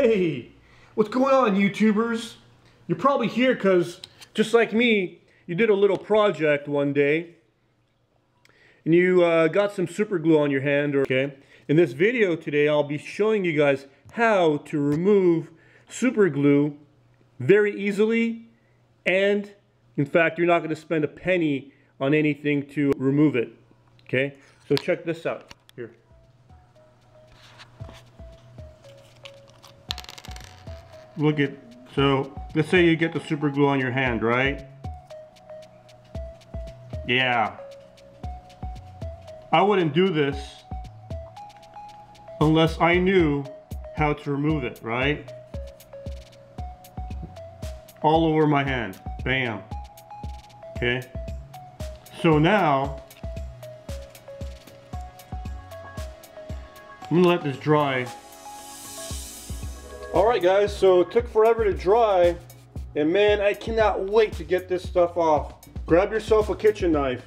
Hey, what's going on, YouTubers? You're probably here because, just like me, you did a little project one day and you got some super glue on your hand. Okay. In this video today, I'll be showing you guys how to remove super glue very easily, and in fact, you're not going to spend a penny on anything to remove it. Okay, so check this out here. Look at, so let's say you get the super glue on your hand, right? Yeah. I wouldn't do this unless I knew how to remove it, right? All over my hand. Bam. Okay. So now, I'm gonna let this dry. Alright guys, so it took forever to dry, and man, I cannot wait to get this stuff off. Grab yourself a kitchen knife,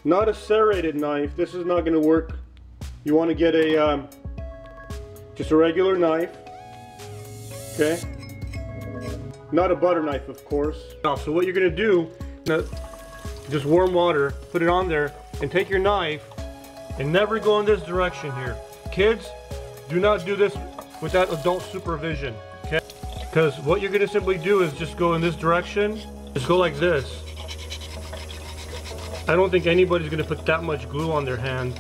not a serrated knife. This is not going to work. You want to get a just a regular knife, okay? Not a butter knife, of course. So what you're going to do, just warm water, put it on there, and take your knife and never go in this direction here. Kids, do not do this without adult supervision, okay? Because what you're going to simply do is just go in this direction, just go like this. I don't think anybody's going to put that much glue on their hand.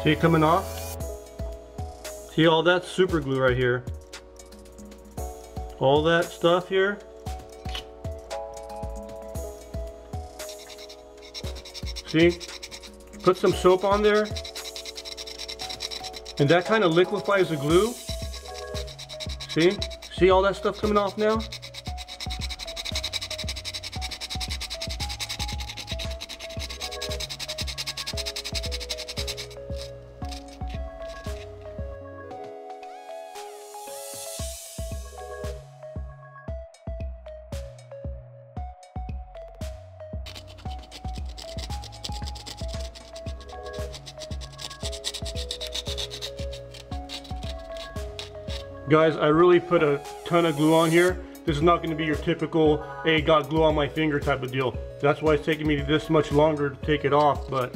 See it coming off? See all that super glue right here? All that stuff here? See? Put some soap on there, and that kind of liquefies the glue. See? See all that stuff coming off now? Guys, I really put a ton of glue on here. This is not going to be your typical, hey, got glue on my finger type of deal. That's why it's taking me this much longer to take it off, but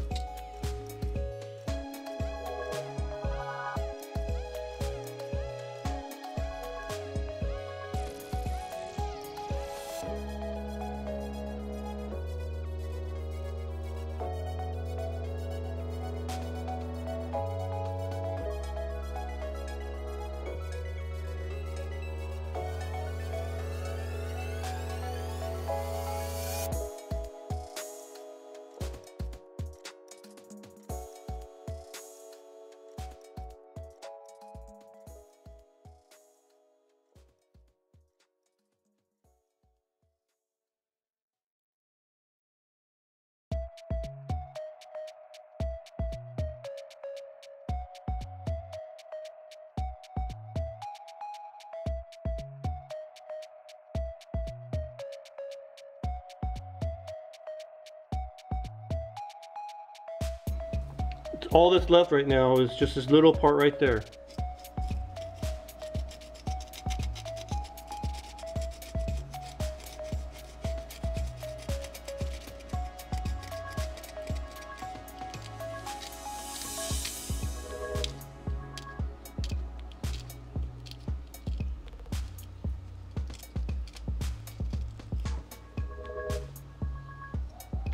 all that's left right now is just this little part right there.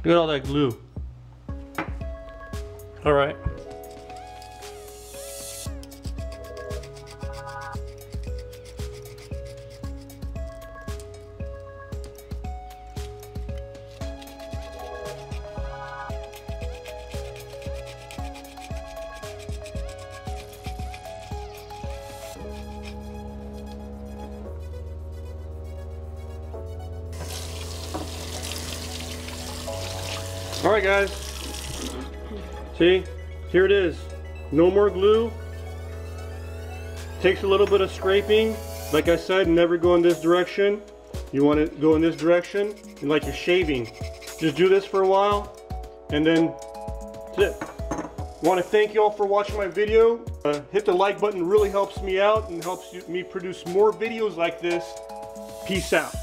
Look at all that glue. All right. All right, guys. See, here it is. No more glue. Takes a little bit of scraping. Like I said, never go in this direction. You want to go in this direction, and like you're shaving. Just do this for a while, And then that's it. Want to thank you all for watching my video. Hit the like button, really helps me out and helps me produce more videos like this. Peace out.